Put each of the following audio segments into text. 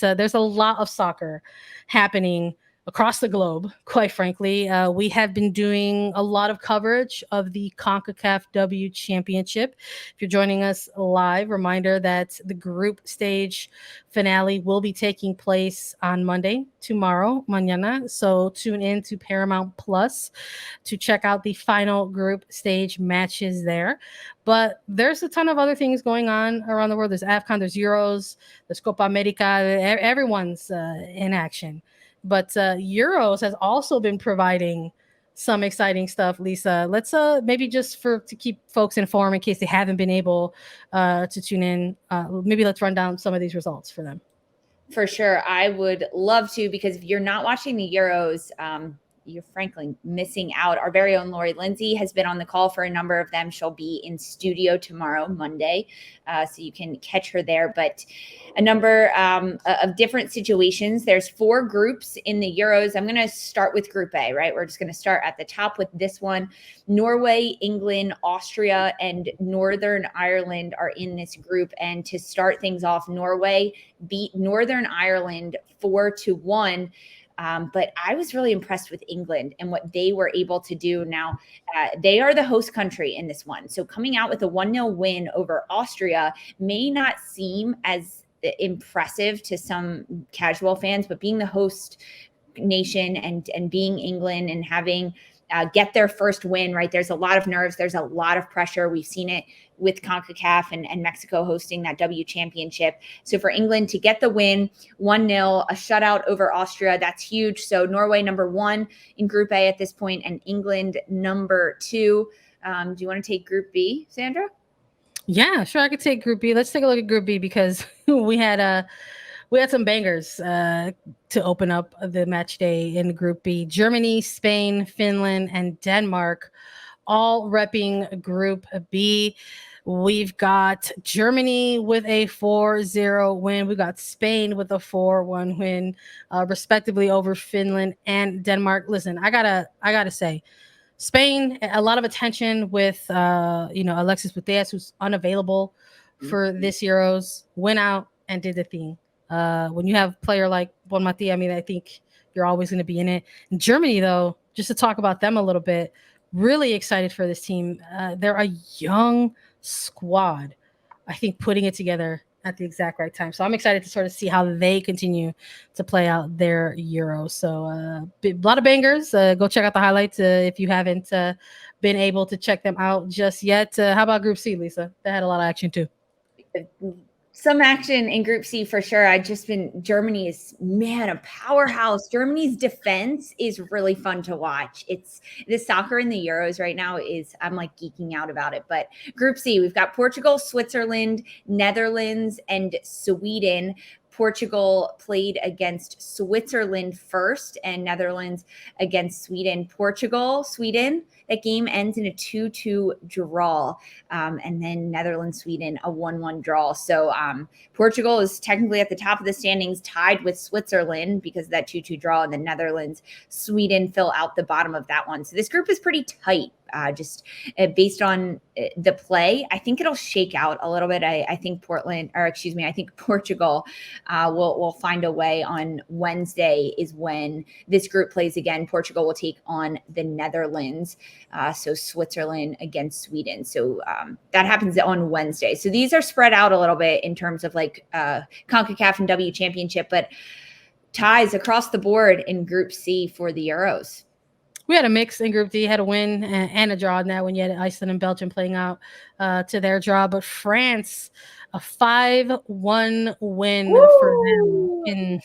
there's a lot of soccer happening across the globe, quite frankly. We have been doing a lot of coverage of the CONCACAF W Championship. If you're joining us live, reminder that the group stage finale will be taking place on Monday, tomorrow, mañana. So tune in to Paramount Plus to check out the final group stage matches there. But there's a ton of other things going on around the world. There's AFCON, there's Euros, there's Copa America. Everyone's in action. But Euros has also been providing some exciting stuff, Lisa. Let's maybe just to keep folks informed in case they haven't been able to tune in, maybe let's run down some of these results for them. For sure. I would love to, because if you're not watching the Euros, you're frankly missing out. Our very own Lori Lindsay has been on the call for a number of them. She'll be in studio tomorrow, Monday, so you can catch her there. But a number of different situations. There's 4 groups in the Euros. I'm going to start with Group A, right? We're just going to start at the top with this one. Norway, England, Austria, and Northern Ireland are in this group. And to start things off, Norway beat Northern Ireland 4-1. But I was really impressed with England and what they were able to do. Now, they are the host country in this one. So coming out with a 1-0 win over Austria may not seem as impressive to some casual fans, but being the host nation and being England and having get their first win, right? There's a lot of nerves. There's a lot of pressure. We've seen it with CONCACAF and Mexico hosting that W Championship. So for England to get the win, 1-0, a shutout over Austria, that's huge. So Norway number 1 in Group A at this point, and England number 2. Do you want to take Group B, Sandra? Yeah, sure. I could take Group B. Let's take a look at Group B because we had some bangers to open up the match day in Group B. Germany, Spain, Finland, and Denmark all repping Group B. We've got Germany with a 4-0 win. We got Spain with a 4-1 win, respectively, over Finland and Denmark. Listen, I gotta say, Spain, a lot of attention with Alexis Putellas, who's unavailable for this Euros, went out and did the thing. When you have a player like Bonmati, I mean, I think you're always going to be in it. In Germany, though, just to talk about them a little bit, really excited for this team. They're a young squad, I think, putting it together at the exact right time. So I'm excited to sort of see how they continue to play out their Euro. So a lot of bangers. Go check out the highlights if you haven't been able to check them out just yet. How about Group C, Lisa? That had a lot of action too. Some action in Group C for sure. Germany is, man, a powerhouse. Germany's defense is really fun to watch. It's the soccer in the Euros right now I'm like geeking out about it. But Group C, we've got Portugal, Switzerland, Netherlands, and Sweden. Portugal played against Switzerland first and Netherlands against Sweden. Sweden, that game ends in a 2-2 draw. And then Netherlands, Sweden, a 1-1 draw. So Portugal is technically at the top of the standings, tied with Switzerland because of that 2-2 draw. And the Netherlands, Sweden fill out the bottom of that one. So this group is pretty tight. Based on the play, I think it'll shake out a little bit. I think Portugal will find a way. On Wednesday is when this group plays again. Portugal will take on the Netherlands. So Switzerland against Sweden. So that happens on Wednesday. So these are spread out a little bit in terms of like CONCACAF and W Championship, but ties across the board in Group C for the Euros. We had a mix in Group D, had a win and a draw in that one. You had Iceland and Belgium playing out to their draw, but France, a 5-1 win for them. And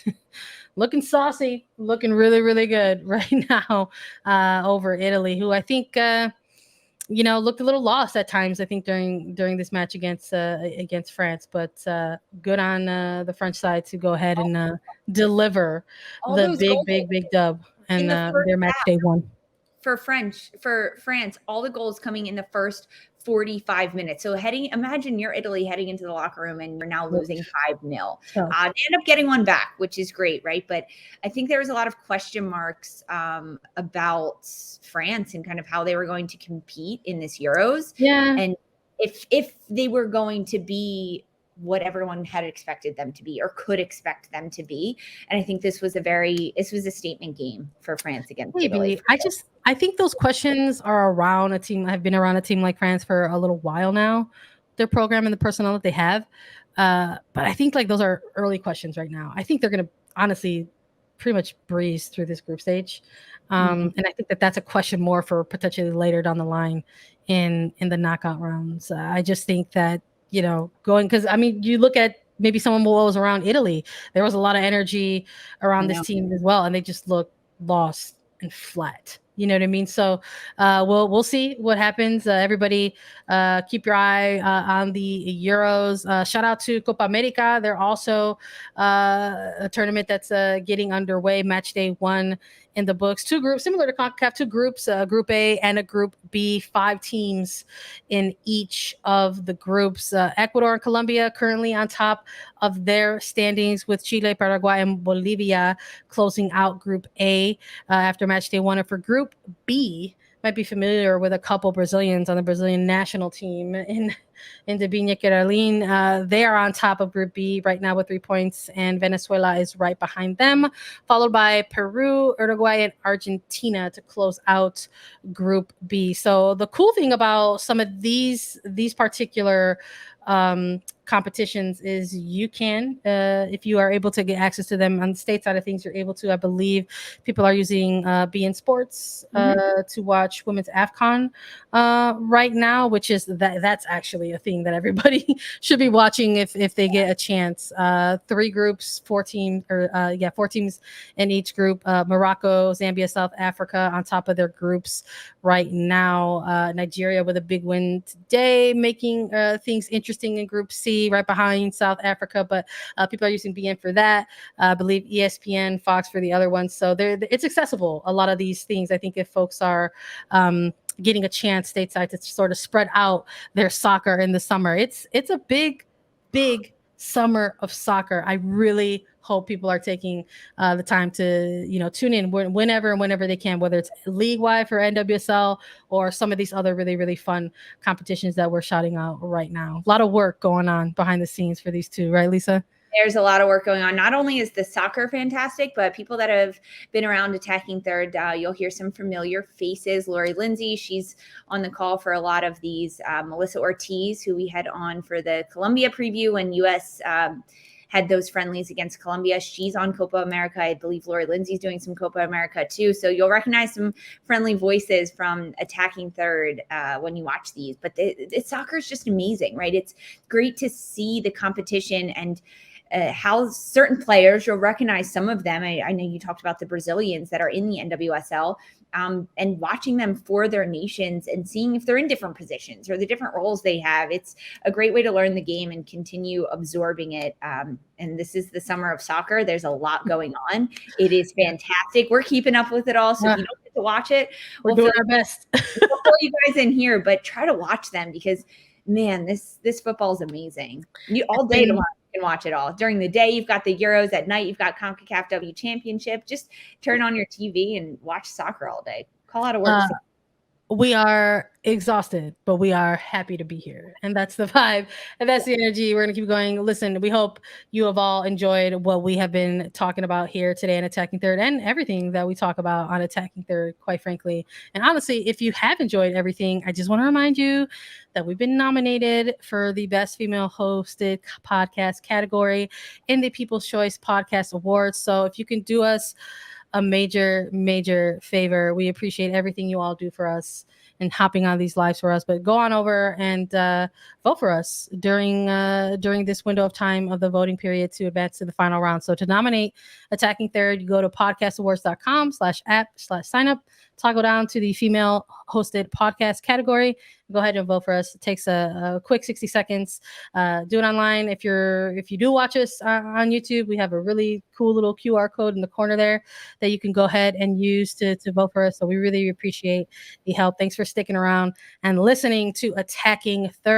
looking saucy, looking really, really good right now over Italy, who I think looked a little lost at times. I think during this match against France, but good on the French side to go ahead and deliver the big dub and their match day one. For France, all the goals coming in the first 45 minutes. So imagine you're Italy heading into the locker room and you're now losing 5-0. They end up getting one back, which is great, right? But I think there was a lot of question marks about France and kind of how they were going to compete in this Euros. Yeah. And if they were going to be what everyone had expected them to be or could expect them to be. And I think this was a statement game for France against Italy. Maybe. I think those questions are around a team. I've been around a team like France for a little while now, their program and the personnel that they have. But I think like those are early questions right now. I think they're going to honestly pretty much breeze through this group stage. And I think that that's a question more for potentially later down the line in the knockout rounds. I just think that, going, because I mean, you look at maybe someone who was around Italy, there was a lot of energy around this team as well, and they just look lost and flat. You know what I mean? So we'll see what happens. Everybody, keep your eye on the Euros. Shout out to Copa America. They're also a tournament that's getting underway. Matchday 1 in the books. 2 groups, similar to CONCACAF, 2 groups, Group A and a Group B, 5 teams in each of the groups. Ecuador and Colombia currently on top of their standings, with Chile, Paraguay, and Bolivia closing out Group A after Matchday 1. And for Group B, might be familiar with a couple Brazilians on the Brazilian national team in Debinha Queralin. They are on top of Group B right now with 3 points, and Venezuela is right behind them, followed by Peru, Uruguay, and Argentina to close out Group B. So the cool thing about some of these particular competitions is you can, if you are able to get access to them on the state side of things, you're able to. I believe people are using BN Sports to watch women's AFCON right now, which is that's actually a thing that everybody should be watching if they get a chance. 3 groups, 4 teams, or 4 teams in each group. Morocco, Zambia, South Africa on top of their groups right now. Nigeria with a big win today, making things interesting in Group C, right behind South Africa, but people are using BN for that. I believe ESPN, Fox for the other ones. So it's accessible, a lot of these things. I think if folks are getting a chance stateside to sort of spread out their soccer in the summer, it's a big summer of soccer. I really hope people are taking the time to tune in whenever they can, whether it's league-wide for NWSL or some of these other really, really fun competitions that we're shouting out right now. A lot of work going on behind the scenes for these two, right, Lisa? There's a lot of work going on. Not only is the soccer fantastic, but people that have been around Attacking Third, you'll hear some familiar faces. Lori Lindsay, she's on the call for a lot of these. Melissa Ortiz, who we had on for the Colombia preview when U.S. Had those friendlies against Colombia. She's on Copa America. I believe Lori Lindsay's doing some Copa America too. So you'll recognize some friendly voices from Attacking Third when you watch these. But soccer is just amazing, right? It's great to see the competition and how certain players, you'll recognize some of them. I know you talked about the Brazilians that are in the NWSL, and watching them for their nations and seeing if they're in different positions or the different roles they have. It's a great way to learn the game and continue absorbing it. And this is the summer of soccer. There's a lot going on. It is fantastic. We're keeping up with it all. So if you don't get to watch it, we're doing our best. We'll pull you guys in here, but try to watch them because, man, this football is amazing. All day tomorrow. Watch it all. During the day, you've got the Euros. At night, you've got CONCACAF W Championship. Just turn on your TV and watch soccer all day. Call out of work. We are exhausted, but we are happy to be here. And that's the vibe. And that's the energy. We're going to keep going. Listen, we hope you have all enjoyed what we have been talking about here today in Attacking Third, and everything that we talk about on Attacking Third, quite frankly. And honestly, if you have enjoyed everything, I just want to remind you that we've been nominated for the Best Female Hosted Podcast category in the People's Choice Podcast Awards. So if you can do us a major favor, we appreciate everything you all do for us and hopping on these lives for us. But go on over and vote for us during this window of time of the voting period to advance to the final round. So to nominate Attacking Third, you go to podcastawards.com/app/sign-up, toggle down to the female hosted podcast category. Go ahead and vote for us. It takes a quick 60 seconds. Do it online. If you do watch us on YouTube, we have a really cool little QR code in the corner there that you can go ahead and use to vote for us. So we really appreciate the help. Thanks for sticking around and listening to Attacking Third.